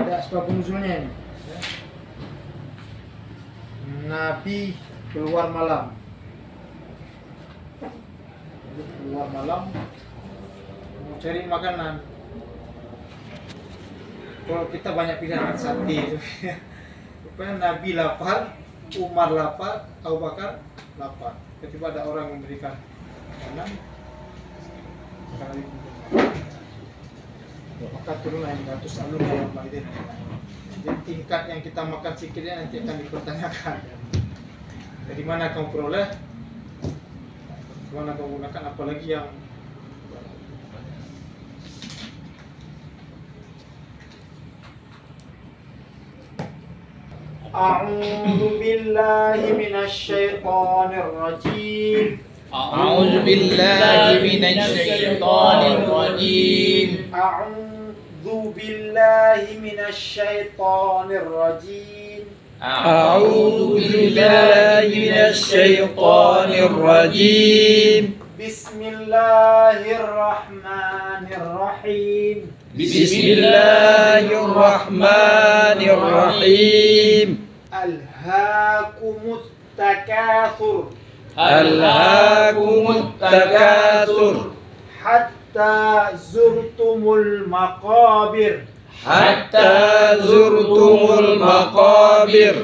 ada sebab nuzulnya ini. Nabi keluar malam. Jadi keluar malam mau cari makanan. Kalau kita banyak pilihan sate itu. Rupanya Nabi lapar, Umar lapar, Abu Bakar lapar. Ketika ada orang memberikan makanan, maka turunlah yang 100 alun yang Biden. Jadi tingkat yang kita makan sikitnya nanti akan dipertanyakan. Dari mana kamu peroleh? Mana kamu gunakan? Apalagi yang A'udzu billahi minasyaitonir rajim. أعوذ بالله من الشيطان الرجيم أعوذ بالله من الشيطان الرجيم. أعوذ بالله من الشيطان الرجيم بسم الله الرحمن الرحيم. بسم الله الرحمن الرحيم ألهاكم التكاثر ألهاكم التكاثر حتى زرتم المقابر حتى زرتم المقابر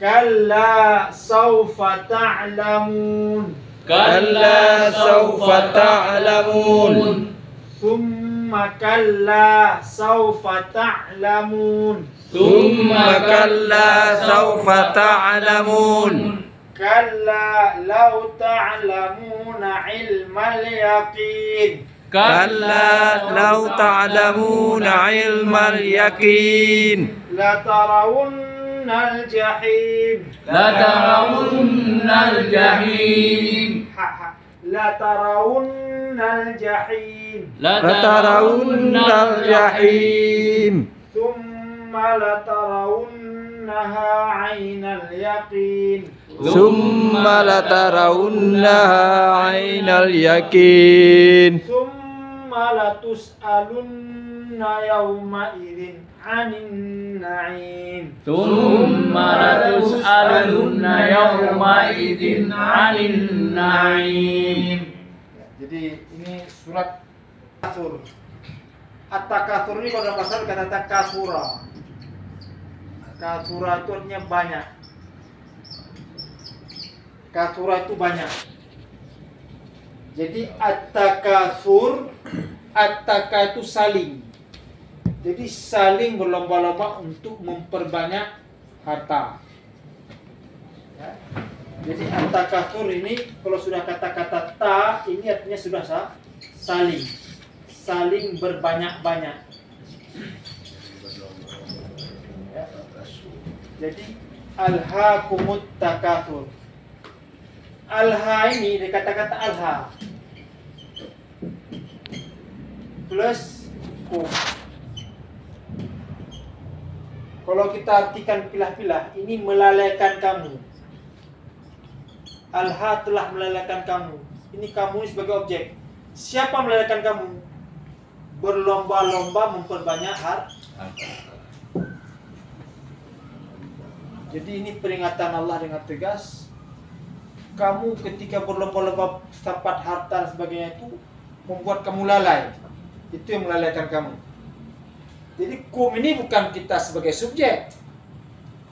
كلا سوف تعلمون كلا سوف تعلمون ثم كلا سوف تعلمون ثم كلا سوف تعلمون كلا لو تعلمون علم اليقين كلا لو تعلمون علم اليقين لترون الجحيم لترون الجحيم لترون الجحيم لترون الجحيم ثم لترونها عين اليقين ثم لترونها عين اليقين ثم لتسألن يومئذ عن النعيم ثم لتسألن يومئذ عن النعيم. Jadi ini surat At-Takatsur. At-Takatsur ini kalau dalam bahasa kata takasura. Kasura itu artinya banyak. Kasura itu banyak. Jadi at-takatsur, at-taka itu saling. Jadi saling berlomba-lomba untuk memperbanyak harta. Ya. Jadi at-takatsur ini kalau sudah kata-kata ta ini artinya sudah saling. Saling berbanyak-banyak. Ya. Jadi alhaakumut takatsur. Alha ini dari kata-kata alha plus kum. Kalau kita artikan pilah-pilah, ini melalaikan kamu. Alha telah melalaikan kamu. Ini kamu sebagai objek. Siapa melalaikan kamu? Berlomba-lomba memperbanyak harta. Jadi ini peringatan Allah dengan tegas. Kamu ketika berlomba-lomba dapat harta dan sebagainya itu membuat kamu lalai. Itu yang melalaikan kamu. Jadi kum ini bukan kita sebagai subjek,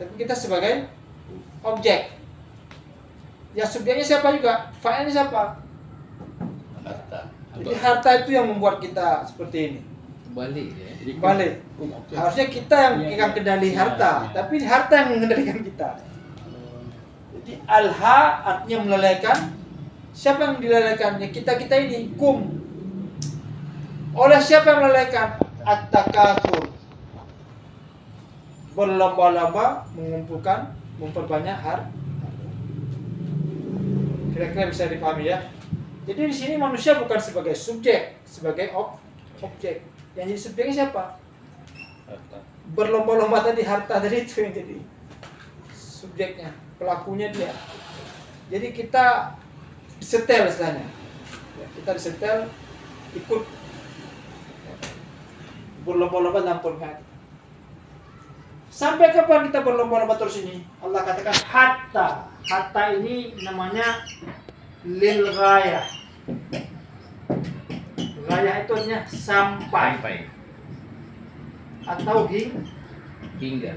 tapi kita sebagai objek. Yang subjeknya siapa juga? Fa'ilnya siapa? Harta. Jadi harta itu yang membuat kita seperti ini. Kembali ya. Balik. Harusnya kita yang pegang kendali harta, tapi harta yang mengendalikan kita. Jadi alha artinya melalaikan. Siapa yang dilalaikan? Ya kita ini kum. Oleh siapa yang melalaikan? At-takatsur. Berlomba-lomba mengumpulkan, memperbanyak harta. Kira-kira bisa dipahami ya. Jadi di sini manusia bukan sebagai subjek, sebagai objek. Yang jadi subjeknya siapa? Berlomba-lomba tadi, harta tadi itu yang jadi subjeknya, pelakunya dia. Jadi kita disetel istilahnya. Kita disetel ikut berlomba-lomba dalam perkara. Sampai kapan kita berlomba-lomba terus ini? Allah katakan hatta. Hatta ini namanya lil ghayah. Ghayah itu artinya sampai. Atau Hingga.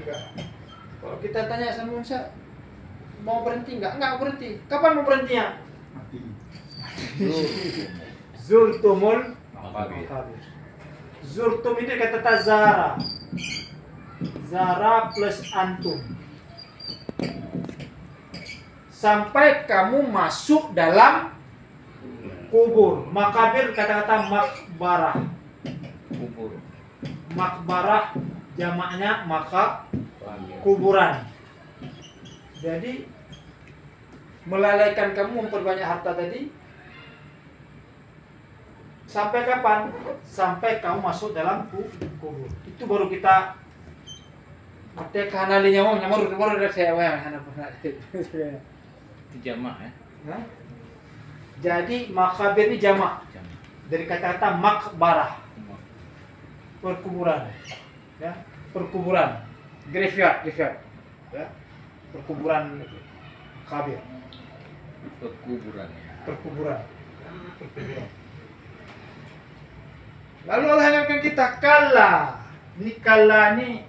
Kalau kita tanya sama Musa, mau berhenti nggak? Nggak berhenti. Kapan mau berhentinya? Zultumul Makabir. Zultum itu kata tazara. Zara plus antum. Sampai kamu masuk dalam kubur. Makabir kata-kata makbarah. Kubur. Makbarah jamaknya kuburan. Jadi melalaikan kamu memperbanyak harta tadi sampai kapan? Sampai kamu masuk dalam kubur. Itu baru kita mate kanalinya mau nyamur ada saya Itu jamak ya. Hah? Jadi makabir ini jamak dari kata-kata makbarah, perkuburan, ya, perkuburan, graveyard, ya, perkuburan kabir, Perkuburan. perkuburan. Lalu Allah ingatkan kita kalla. Ini kalla ini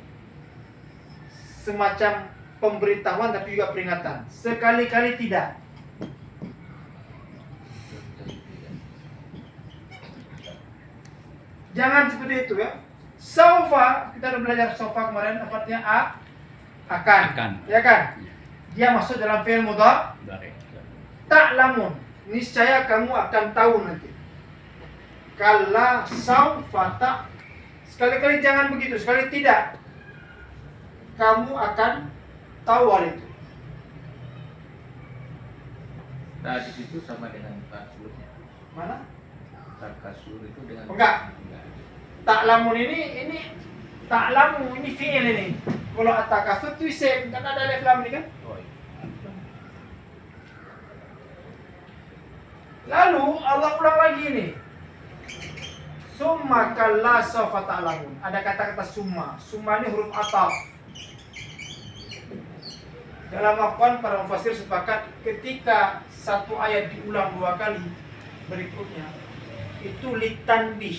semacam pemberitahuan tapi juga peringatan. Sekali-kali tidak. Jangan seperti itu ya. Saufa, kita udah belajar saufa kemarin, artinya akan. Ya kan? Dia masuk dalam fi'il mudhari'. Ta'lamun, niscaya kamu akan tahu nanti. Kalla saufa ta. Sekali-kali jangan begitu, sekali tidak. Kamu akan tahu hal itu. Tadi itu sama dengan kasurnya. Mana? Kasur itu dengan Enggak. Ta'lamun ini ta'lamu ini fi'il ini. Kalau atakasur itu isim, kan ada alif lam ini kan? Oh, iya. Lalu Allah ulang lagi ini. Summa kalla sawfa ta'lamun. Ada kata-kata summa. Summa ini huruf ataf. Dalam Al-Quran para mufassir sepakat ketika satu ayat diulang 2 kali berikutnya itu litanbih,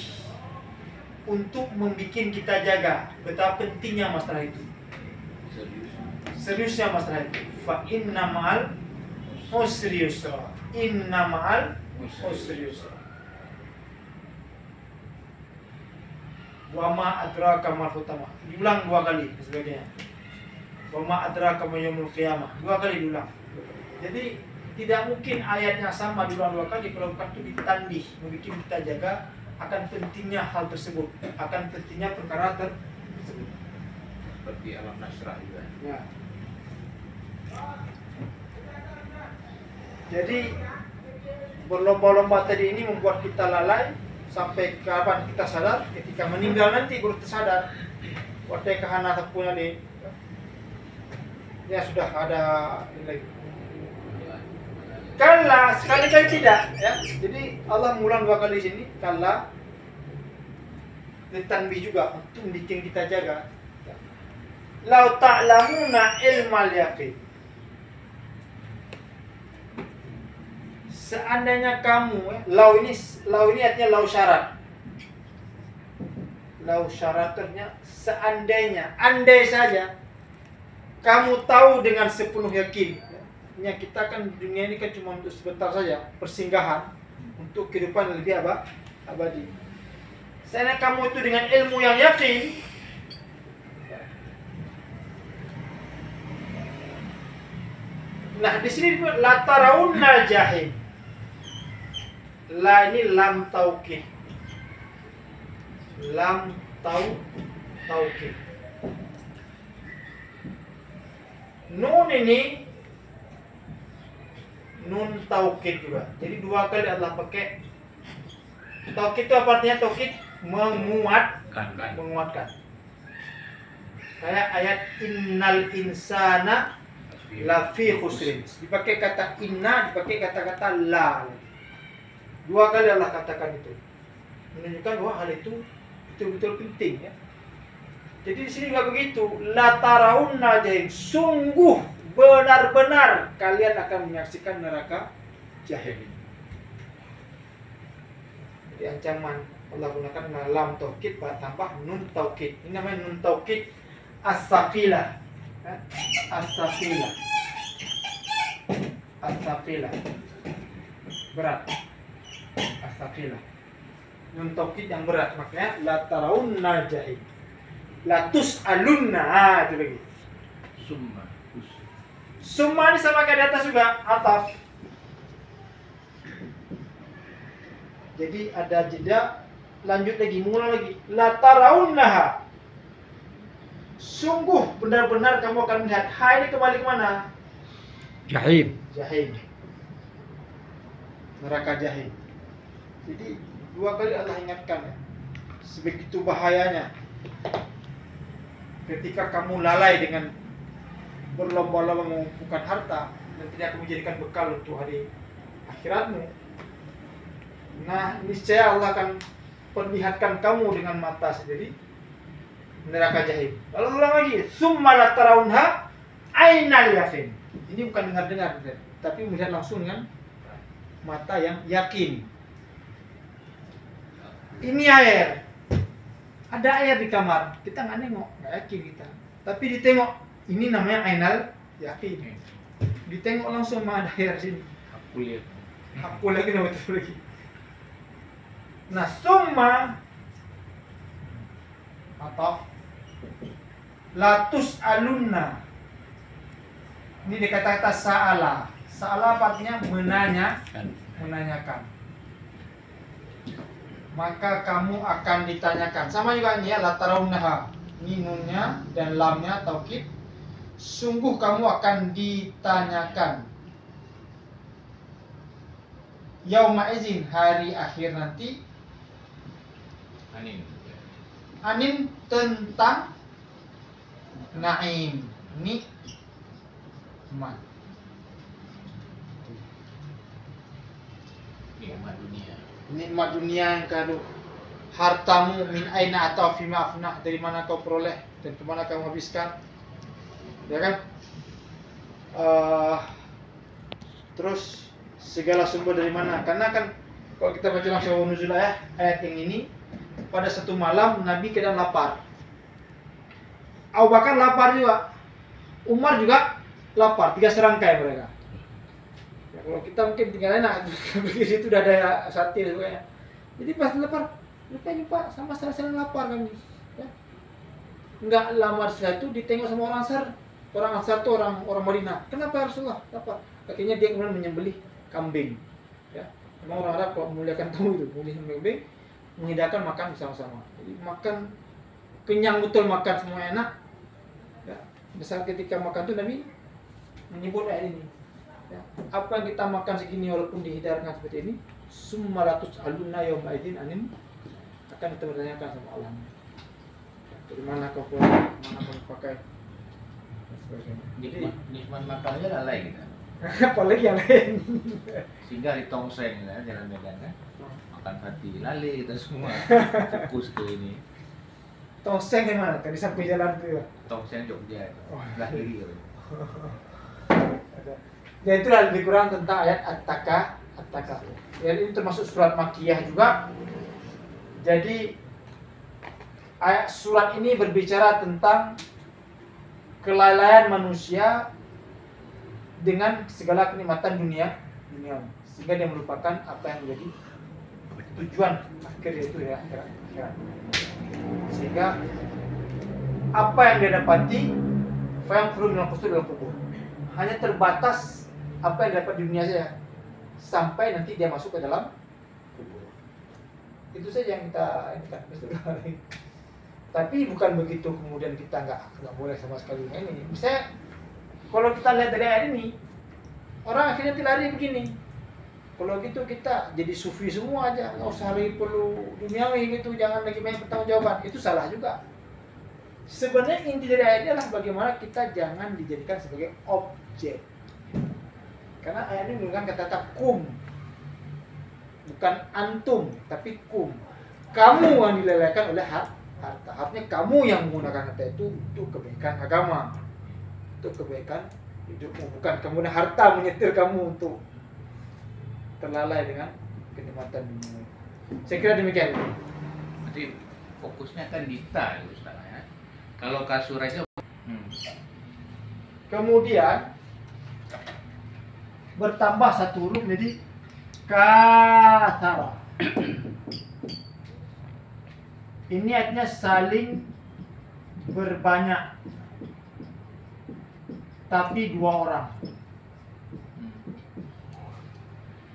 untuk membuat kita jaga betapa pentingnya masalah itu. Seriusnya masalah itu. Fa inna ma'al usri yusra. Inna ma'al usri yusra. Wa ma adraka mal hutama. Diulang 2 kali dan sebagainya. Wa ma adraka ma yaumul qiyamah. 2 kali diulang. Jadi tidak mungkin ayatnya sama diulang 2 kali kalau bukan itu ditandih, membuat kita jaga akan pentingnya hal tersebut, akan pentingnya perkara tersebut. Seperti alam nasrah juga. Ya. Jadi berlomba-lomba tadi ini membuat kita lalai sampai kapan kita sadar? Ketika meninggal nanti baru tersadar. Waktu kahana punya nih, ya sudah ada ini lagi. Kalla, sekali-kali tidak ya. Jadi Allah mengulang 2 kali di sini. Kalla ditanbih juga untuk bikin kita jaga. Lau ta'lamuna ilmal yaqin. Seandainya kamu lau ini artinya lau syarat. Lau syarat artinya seandainya, andai saja kamu tahu dengan sepenuh yakin. Ya, kita kan dunia ini kan cuma untuk sebentar saja, persinggahan untuk kehidupan yang lebih abadi. Seandainya kamu itu dengan ilmu yang yakin, nah di sini la tarawunnal jahim. La ini lam taukid. Lam taukid. Nun ini nun taukid juga. Jadi 2 kali Allah pakai. Taukid itu apa artinya? Taukid menguatkan. Kayak ayat innal insana lafi khusrin. Dipakai kata inna, dipakai kata-kata la. 2 kali Allah katakan itu. Menunjukkan bahwa hal itu betul-betul penting ya. Jadi di sini nggak begitu. La tarawunna jahim, sungguh benar-benar kalian akan menyaksikan neraka jahim. Jadi ancaman Allah gunakan lam taukid tambah nun taukid. Ini namanya nun taukid as-saqilah. As-saqilah. As-saqilah. Berat. As-saqilah. Nun taukid yang berat, makanya la tarawunna jahim. La tus'alunna, itu lagi. Summa. Summa ini sama kayak di atas juga, ataf. Jadi ada jeda, lanjut lagi, mulai lagi. La tarawunnaha. Sungguh benar-benar kamu akan melihat. Ha ini kembali kemana? Jahim. Jahim. Neraka jahim. Jadi dua kali Allah ingatkan ya. Sebegitu bahayanya ketika kamu lalai dengan berlomba-lomba mengumpulkan harta dan tidak akan menjadikan bekal untuk hari akhiratmu. Nah, niscaya Allah akan perlihatkan kamu dengan mata sendiri neraka jahim. Lalu ulang lagi, summa la tarawunha ainal yaqin. Ini bukan dengar-dengar, tapi melihat langsung dengan mata yang yakin. Ini air. Ada air di kamar, kita nggak nengok, nggak yakin kita. Tapi ditengok, ini namanya ainal yakin. Ditengok langsung ada air sini. Aku lihat. Aku lagi nama betul lagi. Nah, summa atau latus alunna. Ini di kata-kata sa'ala. Sa'ala artinya menanyakan. Maka kamu akan ditanyakan. Sama juga ini ya, la tarawunnaha. Ini nunnya dan lamnya taukid. Sungguh kamu akan ditanyakan. Yauma izin, hari akhir nanti. Anin tentang naim, nikmat. Nikmat dunia. Nikmat dunia yang kadu. Hartamu min aina atau fima afnah, dari mana kau peroleh dan kemana kamu habiskan. Ya kan? Terus segala sumber dari mana? Karena kan kalau kita baca langsung nuzul ayat yang ini, pada satu malam Nabi kadang lapar. Abu Bakar lapar juga. Umar juga lapar. 3 serangkai mereka. Ya, kalau kita mungkin tinggal enak, begitu itu udah ada sate juga. Jadi pas lapar, lupa Pak, sama sama lapar kami. Ya. Enggak lama setelah itu ditengok sama orang Ansar. Orang Ansar itu orang Madinah. Kenapa Rasulullah lapar? Akhirnya dia kemudian menyembelih kambing. Ya. Memang orang Arab kalau memuliakan tahu itu, menyembelih kambing, menghidangkan makan bersama-sama. Jadi makan kenyang betul, makan semua enak. Ya. Besar ketika makan itu Nabi menyebut ayat ini. Ya. Apa yang kita makan segini walaupun dihidangkan seperti ini, summalatus alunna yauma idzin anin, akan kita bertanyakan sama Allah. Dari mana kau pulang, mana kau pakai, dan sebagainya. Jadi nikmat makannya lalai kita. Apalagi yang lain. Sehingga di tongseng ya, jalan Medan kan. Makan hati lalai kita semua. Fokus ke ini. Tongseng yang mana? Tadi sampai jalan tuh ya. Tongseng Jogja itu. Oh. Belah kiri. Ya itulah lebih kurang tentang ayat At-Taka. Jadi ini termasuk surat Makkiyah juga. Jadi ayat surat ini berbicara tentang kelalaian manusia dengan segala kenikmatan dunia, sehingga dia melupakan apa yang menjadi tujuan akhir itu ya, akhirat. Sehingga apa yang dia dapati, yang perlu dilakukan dalam kubur, hanya terbatas apa yang dapat di dunia saja, sampai nanti dia masuk ke dalam kubur. Itu saja yang kita ini. Tapi bukan begitu kemudian kita nggak boleh sama sekali ini. Misalnya kalau kita lihat dari ayat ini, orang akhirnya lari begini. Kalau gitu kita jadi sufi semua aja, nggak usah lagi perlu duniawi gitu, jangan lagi banyak pertanggungjawaban. Itu salah juga. Sebenarnya inti dari ayat ini adalah bagaimana kita jangan dijadikan sebagai objek. Karena ayat ini menggunakan kata-kata kum, bukan antum, tapi kum. Kamu yang dilelehkan oleh harta. Artinya kamu yang menggunakan harta itu untuk kebaikan agama, untuk kebaikan hidupmu, bukan kemudian harta menyetir kamu untuk terlalai dengan kenikmatan dunia. Saya kira demikian. Berarti fokusnya kan kita ya Ustaz ya. Kalau kasur aja Kemudian bertambah satu huruf jadi kathara. Ini artinya saling berbanyak, tapi dua orang.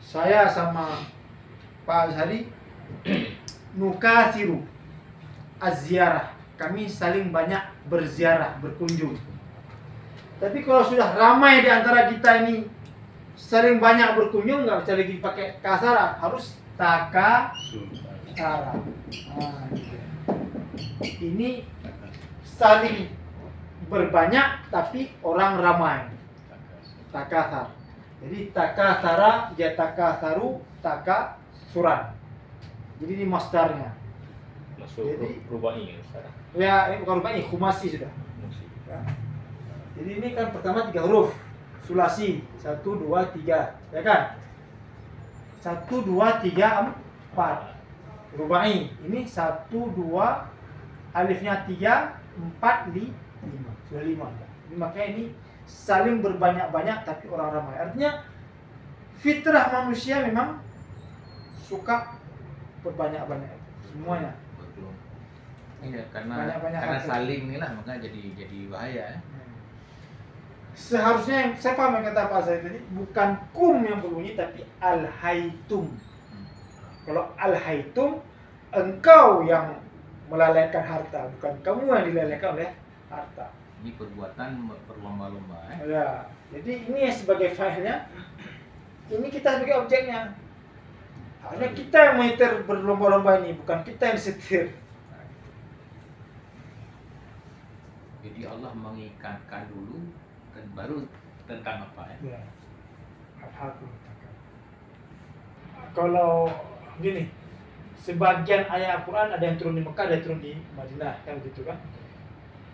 Saya sama Pak Azhari nukathiru az-ziarah. Kami saling banyak berziarah, berkunjung. Tapi kalau sudah ramai di antara kita ini sering banyak berkunjung, nggak bisa lagi pakai kasara, harus takasara. Nah, ini saling berbanyak tapi orang ramai. Takasar. Jadi takasara, ya takasaru, takasuran. Jadi ini masdarnya. Masuk Jadi- rubai ya Ustaz. Ya, ini bukan rubahnya, khumasi sudah. Ya. Jadi ini kan pertama 3 huruf sulasi, 1, 2, 3, ya kan? 1, 2, 3, 4 rubai. Ini 1, 2, alifnya 3, 4, 5. Sudah 5 ya. Makanya ini saling berbanyak-banyak tapi orang ramai. Artinya fitrah manusia memang suka berbanyak-banyak semuanya. Iya, karena Banyak-banyak karena hati. saling inilah makanya jadi bahaya ya. Seharusnya yang saya paham yang kata Pak saya tadi, bukan kum yang berbunyi tapi al-haitum. Kalau al-haitum, engkau yang melalaikan harta, bukan kamu yang dilalaikan oleh harta. Ini perbuatan berlomba-lomba ya. Ya, jadi ini sebagai failnya, ini kita sebagai objeknya. Hanya kita yang menyetir berlomba-lomba ini, bukan kita yang disetir. Jadi Allah mengikatkan dulu dan baru tentang apa ya? Ya. Al-Hakim. Kalau gini, sebagian ayat Al-Quran ada yang turun di Mekah, ada yang turun di Madinah, kan gitu kan?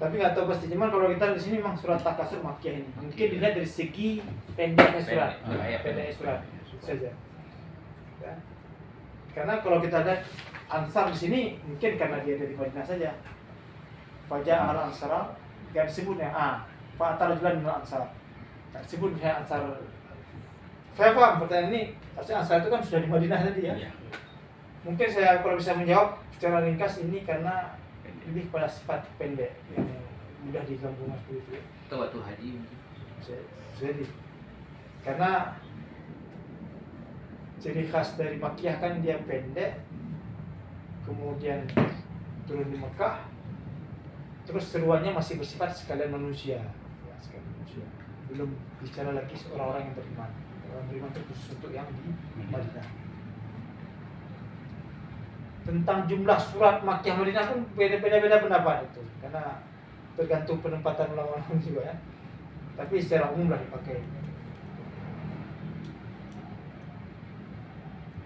Tapi nggak tahu pasti. Cuman kalau kita di sini memang surat Takasur Makkiyah ini, mungkin dilihat dari segi pendeknya surat, pendeknya surat saja. Ya. Karena kalau kita lihat Ansar di sini, mungkin karena dia ada di Madinah saja. Fajar al-Ansar, gak disebutnya Fa'atar julan minal Ansar. Gak disebut misalnya Ansar. Saya paham pertanyaan ini, harusnya Ansar itu kan sudah di Madinah tadi ya. Iya. Mungkin saya kalau bisa menjawab secara ringkas ini karena lebih pada sifat pendek yang mudah digabungkan seperti itu. Itu waktu haji mungkin. Jadi karena ciri khas dari Makkiyah kan dia pendek, kemudian turun di Mekah, terus seruannya masih bersifat sekalian manusia, ya, sekalian manusia. Belum bicara lagi orang-orang yang beriman. Orang beriman itu khusus untuk yang di Madinah. Tentang jumlah surat Makkiyah Madinah pun beda-beda pendapat itu, karena tergantung penempatan ulama-ulama juga ya. Tapi secara umum lah dipakai.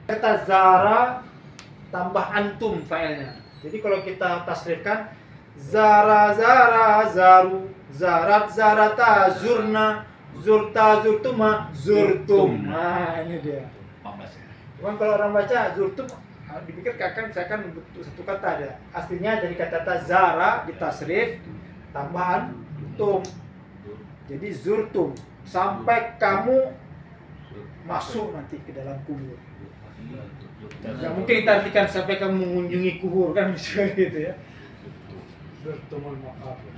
Kata zara tambah antum failnya. Jadi kalau kita tasrifkan zara zara zaru, zarat zarata zurna, zurta zurtuma zurtum. Nah, ini dia. 14 ya. Cuman kalau orang baca zurtum dipikir seakan bentuk satu kata ada. Aslinya dari kata zara ditasrif tambahan tum. Jadi zurtum, sampai kamu masuk nanti ke dalam kubur. Nggak mungkin kita artikan sampai kamu mengunjungi kubur kan bisa gitu ya. Zurtumul maqabir.